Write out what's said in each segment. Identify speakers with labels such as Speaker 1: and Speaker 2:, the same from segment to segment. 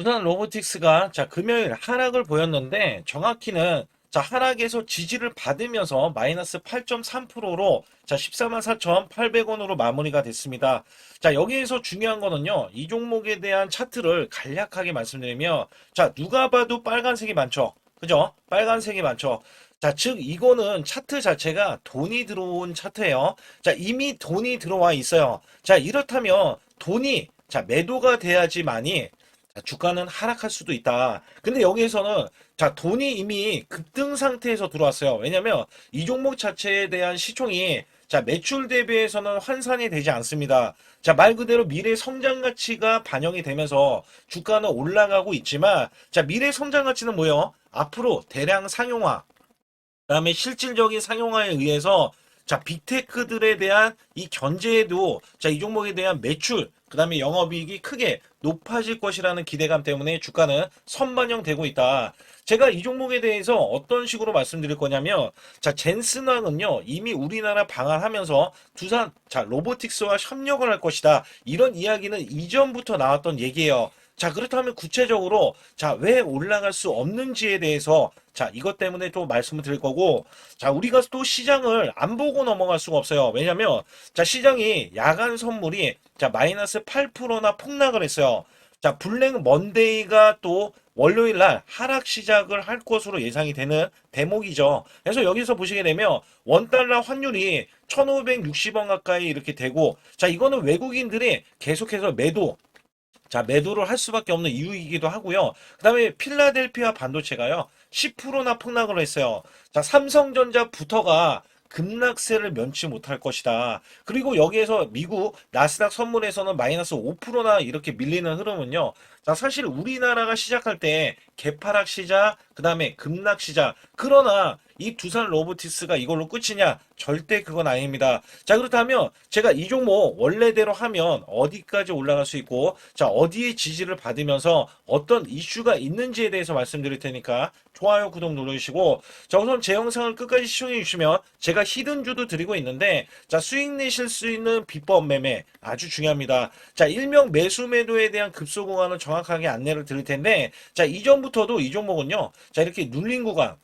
Speaker 1: 두산 로보틱스가 금요일 하락을 보였는데 정확히는 하락에서 지지를 받으면서 마이너스 8.3%로 14만 4,800원으로 마무리가 됐습니다. 여기에서 중요한 거는요. 이 종목에 대한 차트를 간략하게 말씀드리면 누가 봐도 빨간색이 많죠. 그죠? 빨간색이 많죠. 즉 이거는 차트 자체가 돈이 들어온 차트예요. 이미 돈이 들어와 있어요. 이렇다면 돈이 매도가 돼야지만이 주가는 하락할 수도 있다. 근데 여기에서는 돈이 이미 급등 상태에서 들어왔어요. 왜냐면 이 종목 자체에 대한 시총이 매출 대비해서는 환산이 되지 않습니다. 말 그대로 미래 성장 가치가 반영이 되면서 주가는 올라가고 있지만 미래 성장 가치는 뭐예요? 앞으로 대량 상용화, 그다음에 실질적인 상용화에 의해서 빅테크들에 대한 이 견제에도 이 종목에 대한 매출, 그다음에 영업이익이 크게 높아질 것이라는 기대감 때문에 주가는 선반영되고 있다. 제가 이 종목에 대해서 어떤 식으로 말씀드릴 거냐면 젠슨왕은요 이미 우리나라 방한하면서 두산 로보틱스와 협력을 할 것이다. 이런 이야기는 이전부터 나왔던 얘기예요. 그렇다면 구체적으로 왜 올라갈 수 없는지에 대해서 이것 때문에 또 말씀을 드릴 거고, 우리가 또 시장을 안 보고 넘어갈 수가 없어요. 왜냐면 시장이 야간 선물이 마이너스 8%나 폭락을 했어요. 블랙 먼데이가 또 월요일 날 하락 시작을 할 것으로 예상이 되는 대목이죠. 그래서 여기서 보시게 되면 원달러 환율이 1,560원 가까이 이렇게 되고, 이거는 외국인들이 계속해서 매도를 할 수밖에 없는 이유이기도 하고요. 그 다음에 필라델피아 반도체가요, 10%나 폭락을 했어요. 삼성전자부터가 급락세를 면치 못할 것이다. 그리고 여기에서 미국 나스닥 선물에서는 마이너스 5%나 이렇게 밀리는 흐름은요. 사실 우리나라가 시작할 때 개파락 시작, 그 다음에 급락 시작. 그러나 이 두산 로보티스가 이걸로 끝이냐? 절대 그건 아닙니다. 그렇다면 제가 이 종목 원래대로 하면 어디까지 올라갈 수 있고, 어디에 지지를 받으면서 어떤 이슈가 있는지에 대해서 말씀드릴 테니까 좋아요, 구독 눌러주시고, 우선 제 영상을 끝까지 시청해 주시면 제가 히든주도 드리고 있는데, 수익 내실 수 있는 비법 매매 아주 중요합니다. 일명 매수 매도에 대한 급소 구간을 정확하게 안내를 드릴 텐데, 이전부터도 이 종목은요, 이렇게 눌린 구간,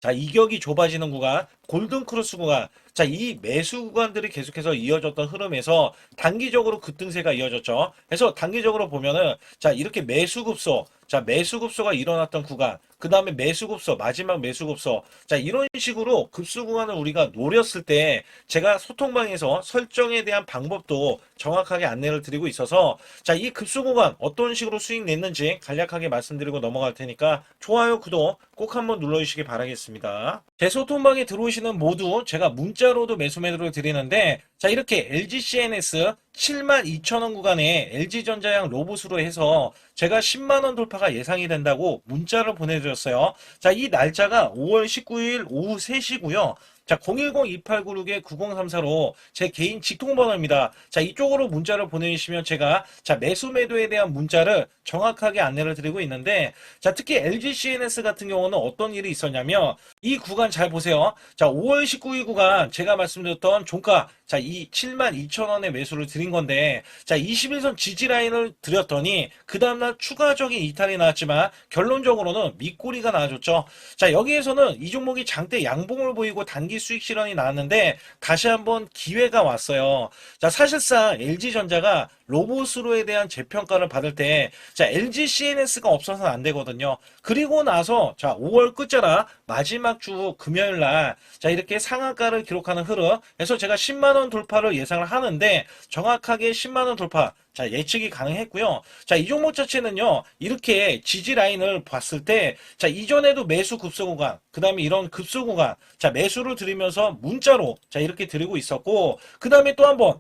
Speaker 1: 이격이 좁아지는 구간, 골든크로스 구간, 이 매수 구간들이 계속해서 이어졌던 흐름에서 단기적으로 급등세가 이어졌죠. 그래서 단기적으로 보면은, 이렇게 매수급소, 매수급소가 일어났던 구간, 그 다음에 매수급소, 마지막 매수급소, 이런 식으로 급수 구간을 우리가 노렸을 때, 제가 소통방에서 설정에 대한 방법도 정확하게 안내를 드리고 있어서, 이 급수 구간 어떤 식으로 수익 냈는지 간략하게 말씀드리고 넘어갈 테니까, 좋아요, 구독 꼭 한번 눌러주시기 바라겠습니다. 제 소통방에 들어오시는 모두 제가 문자로도 매수 매도를 드리는데, 이렇게 LGCNS 72,000원 구간에 LG전자양 로봇으로 해서 제가 10만원 돌파가 예상이 된다고 문자를 보내드렸어요. 이 날짜가 5월 19일 오후 3시고요. 010-2896-9034로 제 개인 직통번호입니다. 이쪽으로 문자를 보내주시면 제가 매수 매도에 대한 문자를 정확하게 안내를 드리고 있는데, 특히 LGCNS 같은 경우는 어떤 일이 있었냐면, 이 구간 잘 보세요. 5월 19일 구간 제가 말씀드렸던 종가, 이 72,000원의 매수를 드린 건데, 21선 지지 라인을 드렸더니 그 다음날 추가적인 이탈이 나왔지만 결론적으로는 밑꼬리가 나와줬죠. 여기에서는 이 종목이 장대 양봉을 보이고 단기 수익 실현이 나왔는데 다시 한번 기회가 왔어요. 사실상 LG전자가 로봇으로에 대한 재평가를 받을 때 LG CNS가 없어서는 안 되거든요. 그리고 나서 5월 끝자락 마지막 주 금요일 날 이렇게 상한가를 기록하는 흐름. 그래서 제가 10만 원 돌파를 예상을 하는데 정확하게 10만 원 돌파 예측이 가능했고요. 이 종목 자체는요, 이렇게 지지 라인을 봤을 때, 이전에도 매수 급소 구간, 그 다음에 이런 급소 구간, 매수를 드리면서 문자로, 이렇게 드리고 있었고, 그 다음에 또 한 번,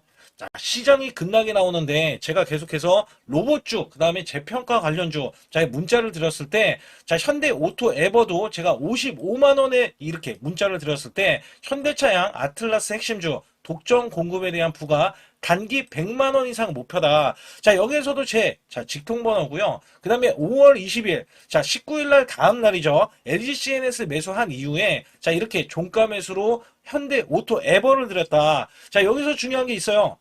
Speaker 1: 시장이 급락이 나오는데, 제가 계속해서 로봇주, 그 다음에 재평가 관련주, 문자를 드렸을 때, 현대 오토 에버도 제가 55만원에 이렇게 문자를 드렸을 때, 현대차양 아틀라스 핵심주, 독점 공급에 대한 부가 단기 100만원 이상 목표다. 여기에서도 제 직통번호고요. 그 다음에 5월 20일, 19일 날 다음 날이죠. LGCNS 매수한 이후에 이렇게 종가 매수로 현대 오토 에버를 드렸다. 여기서 중요한 게 있어요.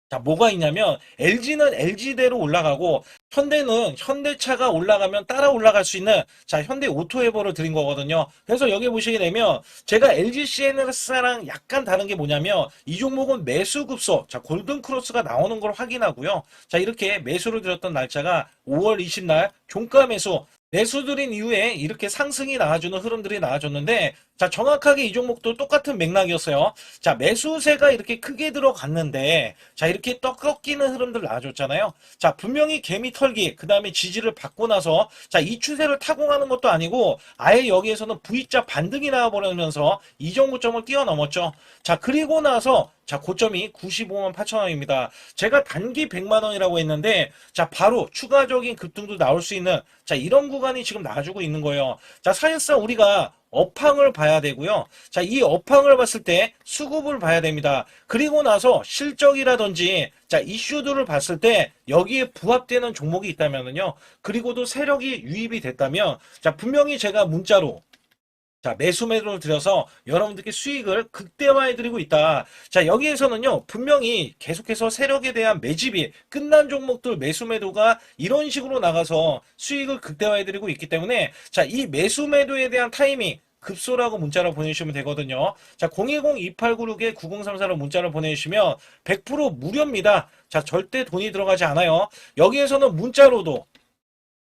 Speaker 1: 자, 뭐가 있냐면 LG는 LG대로 올라가고 현대는 현대차가 올라가면 따라 올라갈 수 있는 자, 현대 오토에버를 드린 거거든요. 그래서 여기 보시게 되면 제가 LG CNS랑 약간 다른 게 뭐냐면 이 종목은 매수 급소, 자, 골든 크로스가 나오는 걸 확인하고요. 자, 이렇게 매수를 드렸던 날짜가 5월 20날 종가 매수 매수드린 이후에 이렇게 상승이 나와주는 흐름들이 나와줬는데 자, 정확하게 이 종목도 똑같은 맥락이었어요. 자, 매수세가 이렇게 크게 들어갔는데 자, 이렇게 떡 꺾이는 흐름들 나와줬잖아요. 자, 분명히 개미 털기, 그 다음에 지지를 받고 나서 자, 이 추세를 타공하는 것도 아니고 아예 여기에서는 V자 반등이 나와버리면서 이 정도점을 뛰어넘었죠. 자, 그리고 나서 자, 고점이 95만 8천 원입니다. 제가 단기 100만 원이라고 했는데 자, 바로 추가적인 급등도 나올 수 있는 자, 이런 구간이 지금 나와주고 있는 거예요. 자, 사실상 우리가 업황을 봐야 되고요. 자, 이 업황을 봤을 때 수급을 봐야 됩니다. 그리고 나서 실적이라든지 자, 이슈들을 봤을 때 여기에 부합되는 종목이 있다면요. 그리고도 세력이 유입이 됐다면 자, 분명히 제가 문자로 자, 매수 매도를 들여서 여러분들께 수익을 극대화해 드리고 있다. 자, 여기에서는요, 분명히 계속해서 세력에 대한 매집이 끝난 종목들 매수 매도가 이런 식으로 나가서 수익을 극대화해 드리고 있기 때문에 자, 이 매수 매도에 대한 타이밍 급소라고 문자를 보내주시면 되거든요. 자, 010-2896-9034로 문자를 보내주시면 100% 무료입니다. 자, 절대 돈이 들어가지 않아요. 여기에서는 문자로도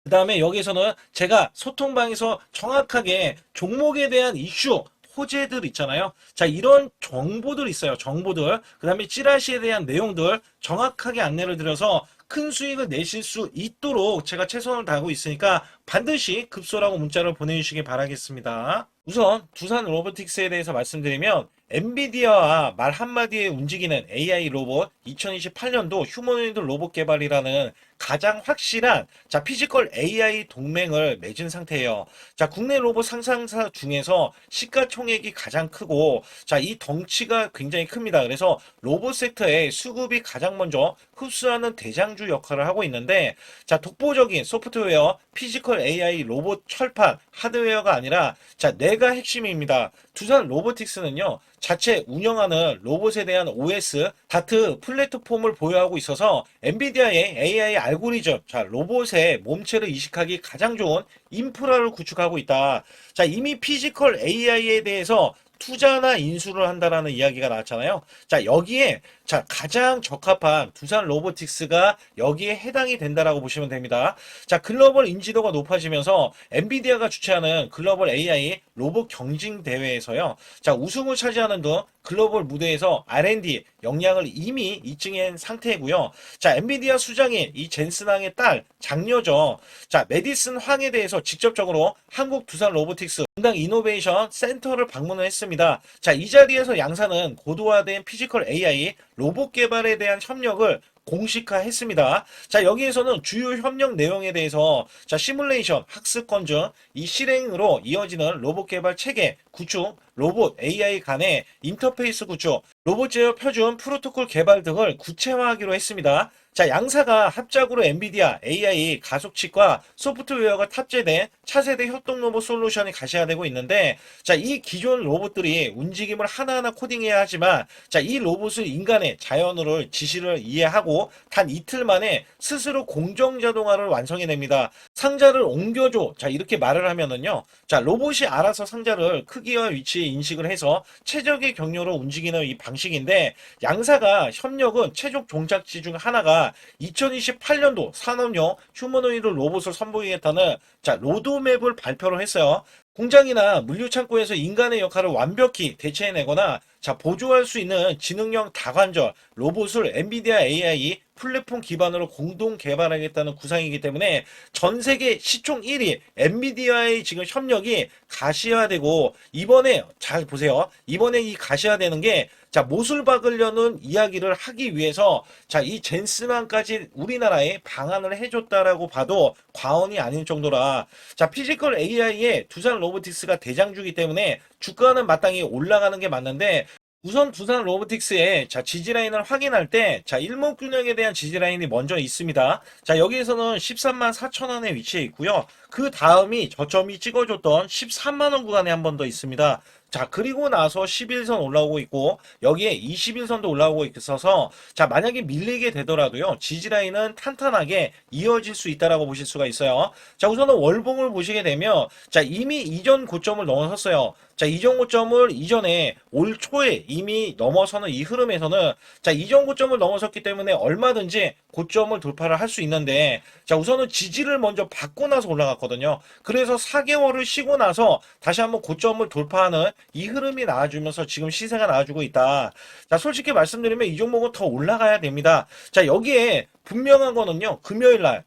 Speaker 1: 그 다음에 여기에서는 제가 소통방에서 정확하게 종목에 대한 이슈, 호재들 있잖아요. 자, 이런 정보들 있어요. 정보들. 그 다음에 찌라시에 대한 내용들 정확하게 안내를 드려서 큰 수익을 내실 수 있도록 제가 최선을 다하고 있으니까 반드시 급소라고 문자를 보내주시기 바라겠습니다. 우선 두산 로보틱스에 대해서 말씀드리면 엔비디아와 말 한마디에 움직이는 AI 로봇 2028년도 휴머노이드 로봇 개발이라는 가장 확실한 자 피지컬 AI 동맹을 맺은 상태예요. 자, 국내 로봇 상상사 중에서 시가총액이 가장 크고 자, 이 덩치가 굉장히 큽니다. 그래서 로봇 섹터의 수급이 가장 먼저 흡수하는 대장주 역할을 하고 있는데 자, 독보적인 소프트웨어 피지컬 AI 로봇 철판 하드웨어가 아니라 자, 뇌가 핵심입니다. 두산 로보틱스는요. 자체 운영하는 로봇에 대한 OS, 다트 플랫폼을 보유하고 있어서 엔비디아의 AI 알고리즘, 자, 로봇의 몸체를 이식하기 가장 좋은 인프라를 구축하고 있다. 자, 이미 피지컬 AI에 대해서 투자나 인수를 한다라는 이야기가 나왔잖아요. 자, 여기에 자, 가장 적합한 두산 로보틱스가 여기에 해당이 된다라고 보시면 됩니다. 자, 글로벌 인지도가 높아지면서 엔비디아가 주최하는 글로벌 AI 로봇 경쟁 대회에서요. 자, 우승을 차지하는 등 글로벌 무대에서 R&D 역량을 이미 입증한 상태이고요. 자, 엔비디아 수장인 이 젠슨왕의 딸 장녀죠. 자, 메디슨 황에 대해서 직접적으로 한국 두산 로보틱스 분당 이노베이션 센터를 방문을 했습니다. 자, 이 자리에서 양사는 고도화된 피지컬 AI 로봇 개발에 대한 협력을 공식화했습니다. 자, 여기에서는 주요 협력 내용에 대해서 자, 시뮬레이션, 학습권 등 이 실행으로 이어지는 로봇 개발 체계 구축, 로봇 AI 간의 인터페이스 구축, 로봇 제어 표준 프로토콜 개발 등을 구체화하기로 했습니다. 자, 양사가 합작으로 엔비디아 AI 가속칩과 소프트웨어가 탑재된 차세대 협동 로봇 솔루션이 가시화되고 있는데 자, 이 기존 로봇들이 움직임을 하나하나 코딩해야 하지만 자, 이 로봇을 인간의 자연어를 지시를 이해하고 단 이틀 만에 스스로 공정 자동화를 완성해냅니다. 상자를 옮겨줘. 자, 이렇게 말을 하면은요. 자, 로봇이 알아서 상자를 크기와 위치에 인식을 해서 최적의 경로로 움직이는 이 방식인데 양사가 협력은 최종 종착지 중 하나가 2028년도 산업용 휴머노이드 로봇을 선보이겠다는 자, 로드맵을 발표를 했어요. 공장이나 물류창고에서 인간의 역할을 완벽히 대체해내거나 자, 보조할 수 있는 지능형 다관절 로봇을 엔비디아 AI 플랫폼 기반으로 공동 개발하겠다는 구상이기 때문에 전 세계 시총 1위 엔비디아의 지금 협력이 가시화되고 이번에 잘 보세요. 이번에 이 가시화되는 게 자, 못을 박으려는 이야기를 하기 위해서 자, 이 젠스만까지 우리나라에 방한을 해줬다라고 봐도 과언이 아닐 정도라. 자, 피지컬 AI의 두산 로보틱스가 대장주기 때문에 주가는 마땅히 올라가는 게 맞는데 우선 두산 로보틱스의 자, 지지라인을 확인할 때 자, 일목균형에 대한 지지라인이 먼저 있습니다. 자, 여기에서는 13만 4천 원에 위치해 있고요. 그 다음이 저점이 찍어줬던 13만 원 구간에 한 번 더 있습니다. 자, 그리고 나서 11선 올라오고 있고, 여기에 21선도 올라오고 있어서, 자, 만약에 밀리게 되더라도요, 지지라인은 탄탄하게 이어질 수 있다라고 보실 수가 있어요. 자, 우선은 월봉을 보시게 되면, 자, 이미 이전 고점을 넘어섰어요. 자, 이전 고점을 이전에 올 초에 이미 넘어서는 이 흐름에서는, 자, 이전 고점을 넘어섰기 때문에 얼마든지 고점을 돌파를 할 수 있는데, 자, 우선은 지지를 먼저 받고 나서 올라갔거든요. 그래서 4개월을 쉬고 나서 다시 한번 고점을 돌파하는 이 흐름이 나와주면서 지금 시세가 나와주고 있다. 자, 솔직히 말씀드리면 이 종목은 더 올라가야 됩니다. 자, 여기에 분명한 거는요, 금요일 날.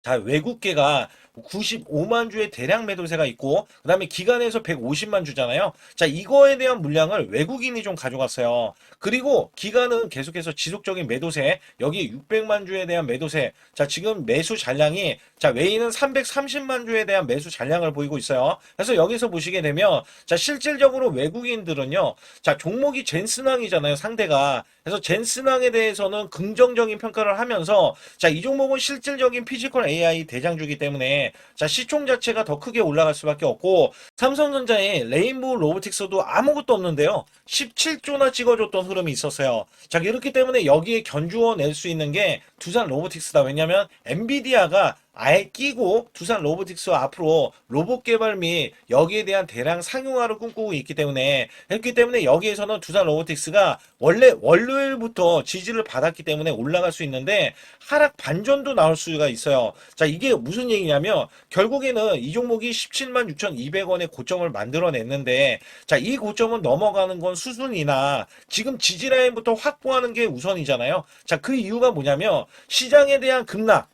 Speaker 1: 자, 외국계가 95만 주의 대량 매도세가 있고, 그 다음에 기관에서 150만 주잖아요. 자, 이거에 대한 물량을 외국인이 좀 가져갔어요. 그리고 기관은 계속해서 지속적인 매도세, 여기 600만 주에 대한 매도세. 자, 지금 매수 잔량이, 자, 외인은 330만 주에 대한 매수 잔량을 보이고 있어요. 그래서 여기서 보시게 되면, 자, 실질적으로 외국인들은요, 자, 종목이 젠슨왕이잖아요, 상대가. 그래서 젠슨왕에 대해서는 긍정적인 평가를 하면서, 자, 이 종목은 실질적인 피지컬 AI 대장주기 때문에, 자, 시총 자체가 더 크게 올라갈 수밖에 없고, 삼성전자의 레인보우 로보틱스도 아무것도 없는데요. 17조나 찍어줬던 흐름이 있었어요. 자, 이렇기 때문에 여기에 견주어 낼 수 있는 게 두산 로보틱스다. 왜냐면 엔비디아가 아예 끼고 두산 로보틱스와 앞으로 로봇 개발 및 여기에 대한 대량 상용화를 꿈꾸고 있기 때문에, 그렇기 때문에 여기에서는 두산 로보틱스가 원래 월요일부터 지지를 받았기 때문에 올라갈 수 있는데 하락 반전도 나올 수가 있어요. 자, 이게 무슨 얘기냐면 결국에는 이 종목이 17만 6,200원의 고점을 만들어냈는데, 자, 이 고점은 넘어가는 건 수순이나 지금 지지라인부터 확보하는 게 우선이잖아요. 자, 그 이유가 뭐냐면 시장에 대한 급락,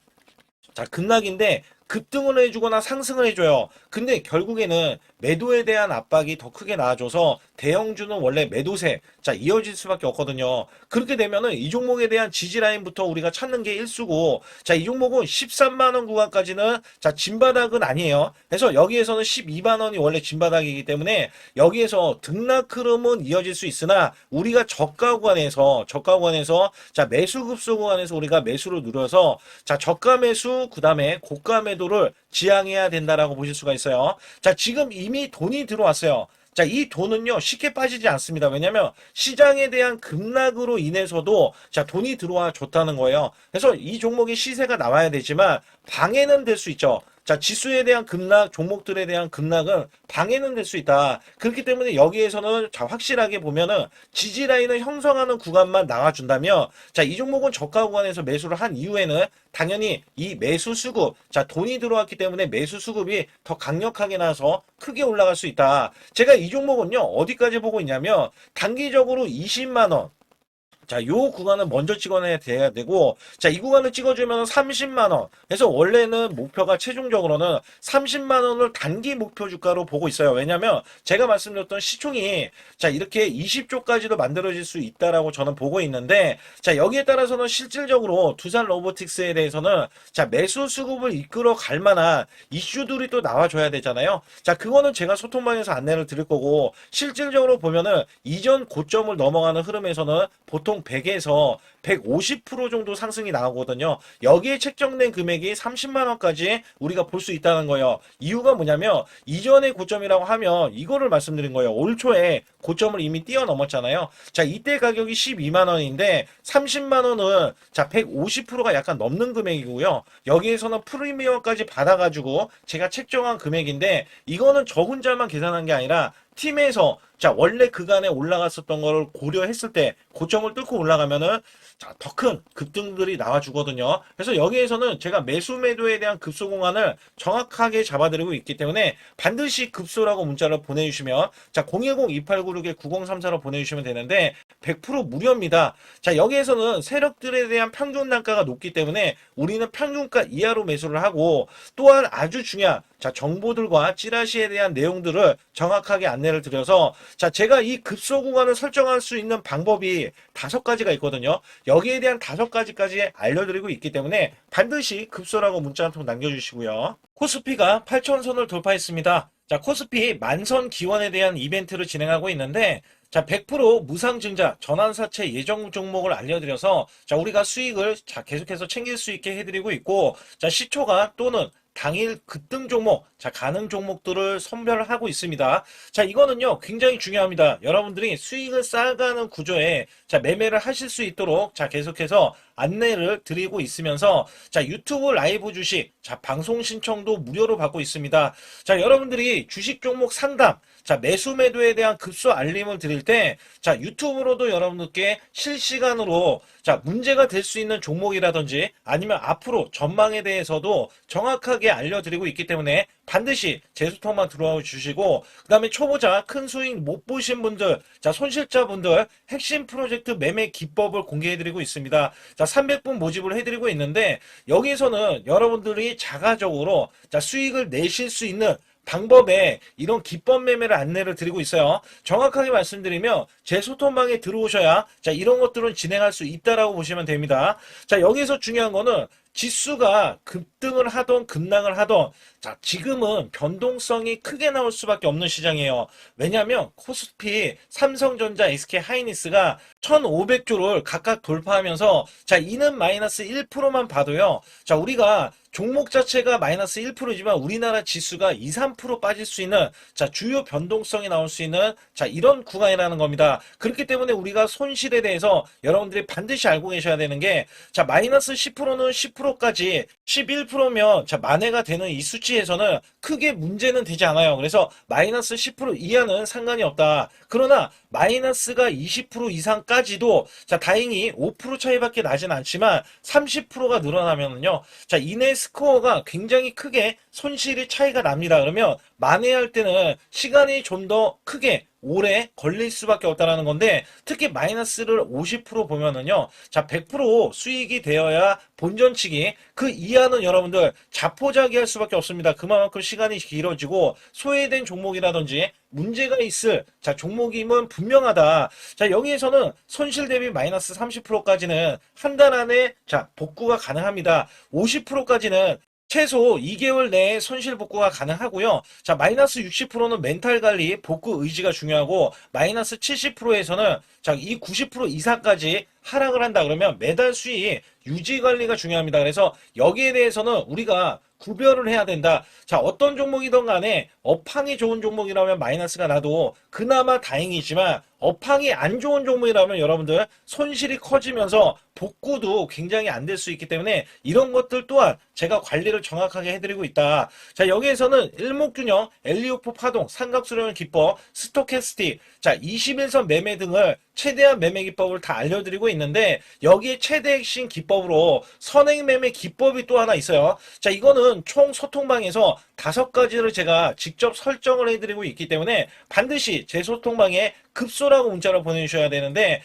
Speaker 1: 자, 급락인데 급등을 해주거나 상승을 해줘요. 근데 결국에는 매도에 대한 압박이 더 크게 나와줘서 대형주는 원래 매도세, 자, 이어질 수밖에 없거든요. 그렇게 되면은 이 종목에 대한 지지라인부터 우리가 찾는 게 일수고, 자, 이 종목은 13만원 구간까지는, 자, 진바닥은 아니에요. 그래서 여기에서는 12만원이 원래 진바닥이기 때문에 여기에서 등락 흐름은 이어질 수 있으나 우리가 저가 구간에서, 자, 매수 급소 구간에서 우리가 매수를 누려서, 자, 저가 매수, 그 다음에 고가 매도를 지향해야 된다라고 보실 수가 있어요. 자, 지금 이미 돈이 들어왔어요. 자, 이 돈은요, 쉽게 빠지지 않습니다. 왜냐면 시장에 대한 급락으로 인해서도, 자, 돈이 들어와 줬다는 거예요. 그래서 이 종목의 시세가 나와야 되지만 방해는 될 수 있죠. 자, 지수에 대한 급락, 종목들에 대한 급락은 방해는 될 수 있다. 그렇기 때문에 여기에서는, 자, 확실하게 보면은 지지라인을 형성하는 구간만 나와준다면, 자, 이 종목은 저가 구간에서 매수를 한 이후에는 당연히 이 매수 수급, 자, 돈이 들어왔기 때문에 매수 수급이 더 강력하게 나서 크게 올라갈 수 있다. 제가 이 종목은요, 어디까지 보고 있냐면 단기적으로 20만원, 자, 요 구간은 먼저 찍어내야 돼야 되고, 자, 이 구간을 찍어주면 30만원. 그래서 원래는 목표가 최종적으로는 30만원을 단기 목표 주가로 보고 있어요. 왜냐면 제가 말씀드렸던 시총이, 자, 이렇게 20조까지도 만들어질 수 있다라고 저는 보고 있는데, 자, 여기에 따라서는 실질적으로 두산 로보틱스에 대해서는, 자, 매수 수급을 이끌어 갈 만한 이슈들이 또 나와줘야 되잖아요. 자, 그거는 제가 소통방에서 안내를 드릴 거고, 실질적으로 보면은 이전 고점을 넘어가는 흐름에서는 보통 100에서 150% 정도 상승이 나오거든요. 여기에 책정된 금액이 30만 원까지 우리가 볼 수 있다는 거예요. 이유가 뭐냐면 이전의 고점이라고 하면 이거를 말씀드린 거예요. 올 초에 고점을 이미 뛰어넘었잖아요. 자, 이때 가격이 12만 원인데 30만 원은, 자, 150%가 약간 넘는 금액이고요. 여기에서는 프리미엄까지 받아가지고 제가 책정한 금액인데, 이거는 저 혼자만 계산한 게 아니라 팀에서, 자, 원래 그간에 올라갔었던 거를 고려했을 때 고점을 뚫고 올라가면은, 자, 더 큰 급등들이 나와주거든요. 그래서 여기에서는 제가 매수 매도에 대한 급소 공간을 정확하게 잡아드리고 있기 때문에 반드시 급소라고 문자를 보내주시면, 자, 010-2896-9034로 보내주시면 되는데 100% 무료입니다. 자, 여기에서는 세력들에 대한 평균 단가가 높기 때문에 우리는 평균가 이하로 매수를 하고, 또한 아주 중요한, 자, 정보들과 찌라시에 대한 내용들을 정확하게 안내를 드려서, 자, 제가 이 급소 구간을 설정할 수 있는 방법이 5가지가 있거든요. 여기에 대한 5가지까지 알려드리고 있기 때문에 반드시 급소라고 문자 한 통 남겨주시고요. 코스피가 8천선을 돌파했습니다. 자, 코스피 만선 기원에 대한 이벤트를 진행하고 있는데, 자, 100% 무상증자 전환사채 예정 종목을 알려드려서, 자, 우리가 수익을, 자, 계속해서 챙길 수 있게 해드리고 있고, 자, 시초가 또는 당일 급등 종목, 자, 가능 종목들을 선별하고 있습니다. 자, 이거는요, 굉장히 중요합니다. 여러분들이 수익을 쌓아가는 구조에 자, 매매를 하실 수 있도록 자, 계속해서 안내를 드리고 있으면서 자, 유튜브 라이브 주식, 자, 방송 신청도 무료로 받고 있습니다. 자, 여러분들이 주식 종목 상담, 자, 매수 매도에 대한 급소 알림을 드릴 때, 자, 유튜브로도 여러분들께 실시간으로, 자, 문제가 될 수 있는 종목이라든지 아니면 앞으로 전망에 대해서도 정확하게 알려드리고 있기 때문에 반드시 제수통만 들어와 주시고, 그 다음에 초보자 큰 수익 못 보신 분들, 자, 손실자분들 핵심 프로젝트 매매 기법을 공개해드리고 있습니다. 자, 300분 모집을 해드리고 있는데, 여기에서는 여러분들이 자가적으로, 자, 수익을 내실 수 있는 방법에 이런 기법 매매를 안내를 드리고 있어요. 정확하게 말씀드리면 제 소통방에 들어오셔야 자, 이런 것들은 진행할 수 있다라고 보시면 됩니다. 자, 여기서 중요한 거는 지수가 급등을 하던 급락을 하던 자, 지금은 변동성이 크게 나올 수밖에 없는 시장이에요. 왜냐하면 코스피, 삼성전자, SK하이닉스가 1500조를 각각 돌파하면서 자, 이는 마이너스 1%만 봐도요. 자, 우리가 종목 자체가 마이너스 1%지만 우리나라 지수가 2, 3% 빠질 수 있는 자, 주요 변동성이 나올 수 있는 자, 이런 구간이라는 겁니다. 그렇기 때문에 우리가 손실에 대해서 여러분들이 반드시 알고 계셔야 되는 게 자, 마이너스 10%는 10%까지 11%면 자, 만회가 되는 이 수치에서는 크게 문제는 되지 않아요. 그래서 마이너스 10% 이하는 상관이 없다. 그러나 마이너스가 20% 이상까지도 자, 다행히 5% 차이밖에 나진 않지만 30%가 늘어나면은요. 자, 이내 스코어가 굉장히 크게 손실이 차이가 납니다. 그러면 만회할 때는 시간이 좀 더 크게 오래 걸릴 수밖에 없다라는 건데 특히 마이너스를 50% 보면은요. 자, 100% 수익이 되어야 본전치기 그 이하는 여러분들 자포자기할 수밖에 없습니다. 그만큼 시간이 길어지고 소외된 종목이라든지 문제가 있을 자, 종목임은 분명하다. 자, 여기에서는 손실 대비 마이너스 30%까지는 한 달 안에 자, 복구가 가능합니다. 50%까지는 최소 2개월 내에 손실 복구가 가능하고요. 자, 마이너스 60%는 멘탈 관리, 복구 의지가 중요하고, 마이너스 70%에서는 자, 이 90% 이상까지 하락을 한다 그러면 매달 수익 유지 관리가 중요합니다. 그래서 여기에 대해서는 우리가 구별을 해야 된다. 자, 어떤 종목이든 간에 업황이 좋은 종목이라면 마이너스가 나도 그나마 다행이지만 업황이 안 좋은 종목이라면 여러분들 손실이 커지면서 복구도 굉장히 안 될 수 있기 때문에 이런 것들 또한 제가 관리를 정확하게 해드리고 있다. 자, 여기에서는 일목균형, 엘리오포 파동, 삼각수렴 기법, 스토캐스틱, 자, 21선 매매 등을 최대한 매매 기법을 다 알려드리고 있는데 여기에 최대 핵심 기법으로 선행 매매 기법이 또 하나 있어요. 자, 이거는 총 소통방에서 5가지를 제가 직접 설정을 해드리고 있기 때문에 반드시 제 소통방에 급소라고 문자를 보내주셔야 되는데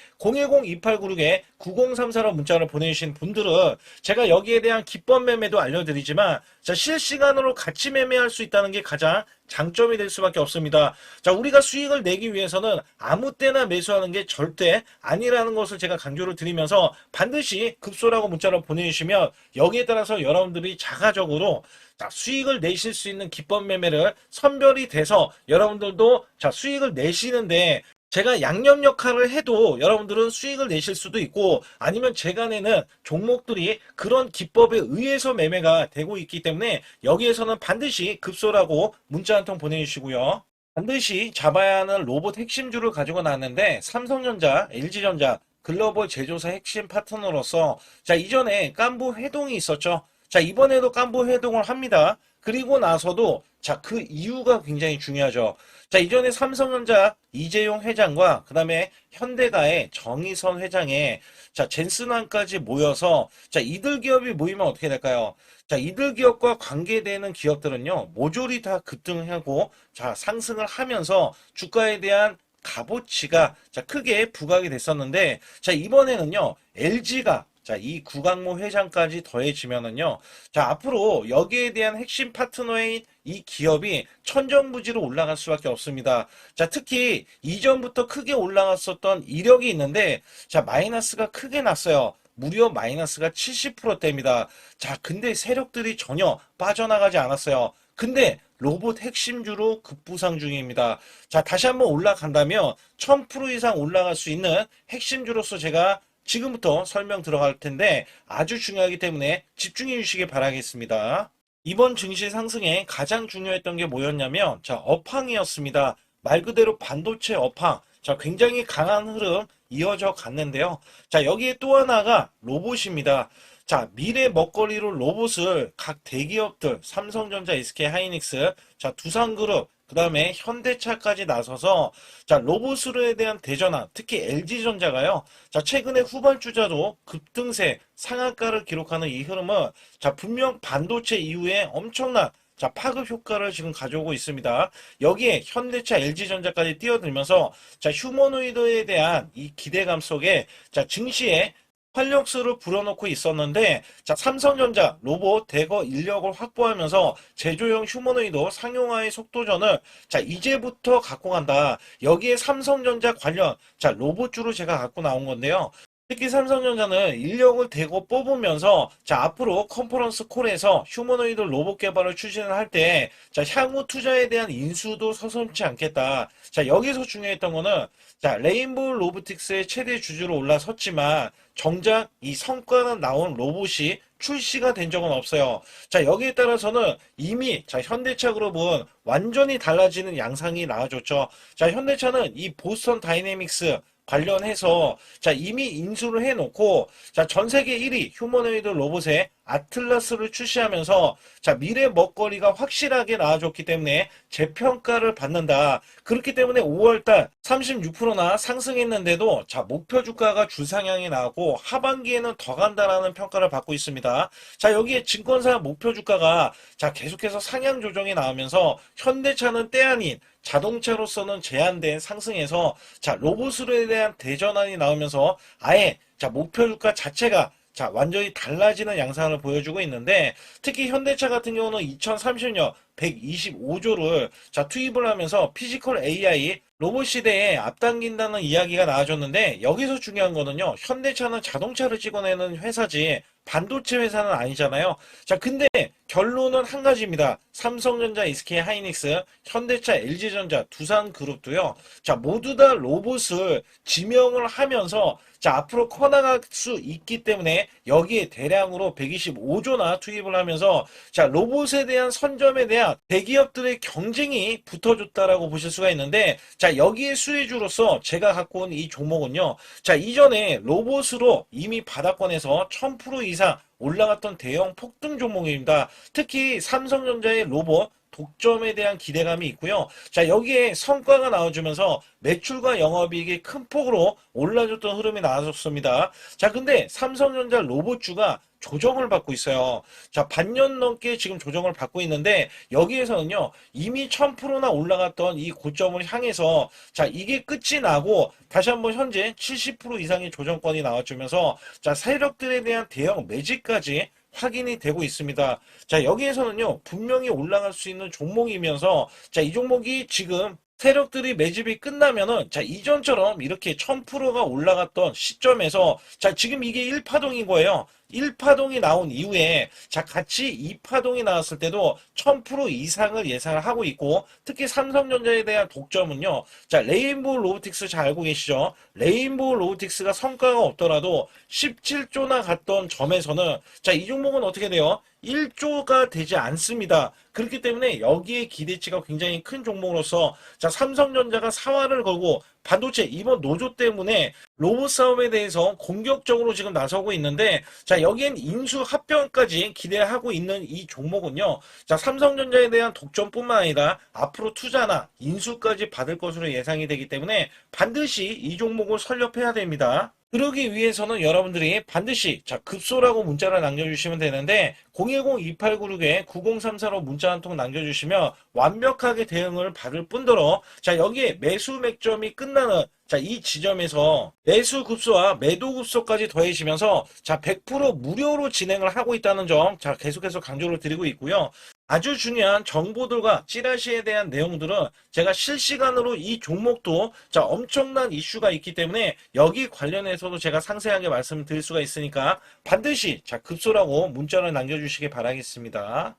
Speaker 1: 010-2896-9034로 문자를 보내주신 분들은 제가 여기에 대한 기법 매매도 알려드리지만 자, 실시간으로 같이 매매할 수 있다는 게 가장 장점이 될 수밖에 없습니다. 자, 우리가 수익을 내기 위해서는 아무 때나 매수하는 게 절대 아니라는 것을 제가 강조를 드리면서 반드시 급소라고 문자를 보내주시면 여기에 따라서 여러분들이 자가적으로 자, 수익을 내실 수 있는 기법 매매를 선별이 돼서 여러분들도 자, 수익을 내시는데 제가 양념 역할을 해도 여러분들은 수익을 내실 수도 있고 아니면 제가 내는 종목들이 그런 기법에 의해서 매매가 되고 있기 때문에 여기에서는 반드시 급소라고 문자 한 통 보내주시고요. 반드시 잡아야 하는 로봇 핵심주를 가지고 나왔는데 삼성전자, LG전자 글로벌 제조사 핵심 파트너로서 자, 이전에 깐부 회동이 있었죠. 자, 이번에도 깐부 회동을 합니다. 그리고 나서도 자, 그 이유가 굉장히 중요하죠. 자, 이전에 삼성전자 이재용 회장과 그 다음에 현대가의 정의선 회장의 자, 젠슨왕까지 모여서 자, 이들 기업이 모이면 어떻게 될까요? 자, 이들 기업과 관계되는 기업들은요, 모조리 다 급등하고 자, 상승을 하면서 주가에 대한 값어치가 자, 크게 부각이 됐었는데 자, 이번에는요, LG가 자, 이 구강모 회장까지 더해지면은요. 자, 앞으로 여기에 대한 핵심 파트너인 이 기업이 천정부지로 올라갈 수밖에 없습니다. 자, 특히 이전부터 크게 올라갔었던 이력이 있는데 자, 마이너스가 크게 났어요. 무려 마이너스가 70%대입니다. 자, 근데 세력들이 전혀 빠져나가지 않았어요. 근데 로봇 핵심주로 급부상 중입니다. 자, 다시 한번 올라간다면 1000% 이상 올라갈 수 있는 핵심주로서 제가 지금부터 설명 들어갈 텐데 아주 중요하기 때문에 집중해 주시기 바라겠습니다. 이번 증시 상승에 가장 중요했던 게 뭐였냐면, 자, 업황이었습니다. 말 그대로 반도체 업황. 자, 굉장히 강한 흐름 이어져 갔는데요. 자, 여기에 또 하나가 로봇입니다. 자, 미래 먹거리로 로봇을 각 대기업들, 삼성전자, SK 하이닉스, 자, 두산그룹, 그 다음에 현대차까지 나서서, 자, 로봇으로에 대한 대전환, 특히 LG전자가요. 자, 최근에 후발주자도 급등세, 상한가를 기록하는 이 흐름은, 자, 분명 반도체 이후에 엄청난, 자, 파급 효과를 지금 가져오고 있습니다. 여기에 현대차, LG전자까지 뛰어들면서, 자, 휴머노이드에 대한 이 기대감 속에, 자, 증시에 활력소를 불어넣고 있었는데, 자, 삼성전자 로봇 대거 인력을 확보하면서 제조용 휴머노이드 상용화의 속도전을, 자, 이제부터 갖고 간다. 여기에 삼성전자 관련, 자, 로봇주로 제가 갖고 나온 건데요. 특히 삼성전자는 인력을 대거 뽑으면서, 자, 앞으로 컨퍼런스 콜에서 휴머노이드 로봇 개발을 추진을 할 때, 자, 향후 투자에 대한 인수도 서슴지 않겠다. 자, 여기서 중요했던 거는, 자, 레인보우 로보틱스의 최대 주주로 올라섰지만 정작 이 성과는 나온 로봇이 출시가 된 적은 없어요. 자, 여기에 따라서는 이미, 자, 현대차 그룹은 완전히 달라지는 양상이 나와줬죠. 자, 현대차는 이 보스턴 다이내믹스 관련해서, 자, 이미 인수를 해놓고, 자, 전 세계 1위 휴머노이드 로봇의 아틀라스를 출시하면서, 자, 미래 먹거리가 확실하게 나와줬기 때문에 재평가를 받는다. 그렇기 때문에 5월달 36%나 상승했는데도, 자, 목표 주가가 주상향이 나왔고 하반기에는 더 간다라는 평가를 받고 있습니다. 자, 여기에 증권사 목표 주가가, 자, 계속해서 상향 조정이 나오면서 현대차는 때 아닌 자동차로서는 제한된 상승에서, 자, 로봇으로에 대한 대전환이 나오면서 아예, 자, 목표 주가 자체가, 자, 완전히 달라지는 양상을 보여주고 있는데, 특히 현대차 같은 경우는 2030년 125조를, 자, 투입을 하면서 피지컬 AI 로봇 시대에 앞당긴다는 이야기가 나와줬는데, 여기서 중요한 거는요, 현대차는 자동차를 찍어내는 회사지 반도체 회사는 아니잖아요. 자, 근데 결론은 한 가지입니다. 삼성전자, SK하이닉스, 현대차, LG전자, 두산그룹도요. 자, 모두 다 로봇을 지명을 하면서, 자, 앞으로 커나갈 수 있기 때문에 여기에 대량으로 125조나 투입을 하면서, 자, 로봇에 대한 선점에 대한 대기업들의 경쟁이 붙어줬다라고 보실 수가 있는데, 자, 여기에 수혜주로서 제가 갖고 온 이 종목은요. 자, 이전에 로봇으로 이미 바닥권에서 1000% 이상 올라갔던 대형 폭등 종목입니다. 특히 삼성전자의 로봇 독점에 대한 기대감이 있고요. 자, 여기에 성과가 나와주면서 매출과 영업이익이 큰 폭으로 올라줬던 흐름이 나왔습니다. 자, 근데 삼성전자 로봇주가 조정을 받고 있어요. 자, 반년 넘게 지금 조정을 받고 있는데, 여기에서는요, 이미 1000%나 올라갔던 이 고점을 향해서, 자, 이게 끝이 나고, 다시 한번 현재 70% 이상의 조정권이 나와주면서, 자, 세력들에 대한 대형 매집까지 확인이 되고 있습니다. 자, 여기에서는요, 분명히 올라갈 수 있는 종목이면서, 자, 이 종목이 지금 세력들이 매집이 끝나면은, 자, 이전처럼 이렇게 1000%가 올라갔던 시점에서, 자, 지금 이게 1파동인 거예요. 1파동이 나온 이후에, 자, 같이 2파동이 나왔을 때도 1000% 이상을 예상을 하고 있고, 특히 삼성전자에 대한 독점은요, 자, 레인보우 로보틱스 잘 알고 계시죠? 레인보우 로보틱스가 성과가 없더라도 17조나 갔던 점에서는, 자, 이 종목은 어떻게 돼요? 1조가 되지 않습니다. 그렇기 때문에 여기에 기대치가 굉장히 큰 종목으로서, 자, 삼성전자가 사활을 걸고 반도체 이번 노조 때문에 로봇 싸움에 대해서 공격적으로 지금 나서고 있는데, 자, 여기엔 인수 합병까지 기대하고 있는 이 종목은요, 자, 삼성전자에 대한 독점뿐만 아니라 앞으로 투자나 인수까지 받을 것으로 예상이 되기 때문에 반드시 이 종목을 설립해야 됩니다. 그러기 위해서는 여러분들이 반드시, 자, 급소라고 문자를 남겨주시면 되는데, 010-2896-9034로 문자 한 통 남겨주시면 완벽하게 대응을 받을 뿐더러, 자, 여기에 매수 맥점이 끝나는, 자, 이 지점에서 매수 급소와 매도 급소까지 더해지면서, 자, 100% 무료로 진행을 하고 있다는 점, 자, 계속해서 강조를 드리고 있고요. 아주 중요한 정보들과 찌라시에 대한 내용들은 제가 실시간으로 이 종목도, 자, 엄청난 이슈가 있기 때문에 여기 관련해서도 제가 상세하게 말씀드릴 수가 있으니까 반드시, 자, 급소라고 문자를 남겨주시기 바라겠습니다.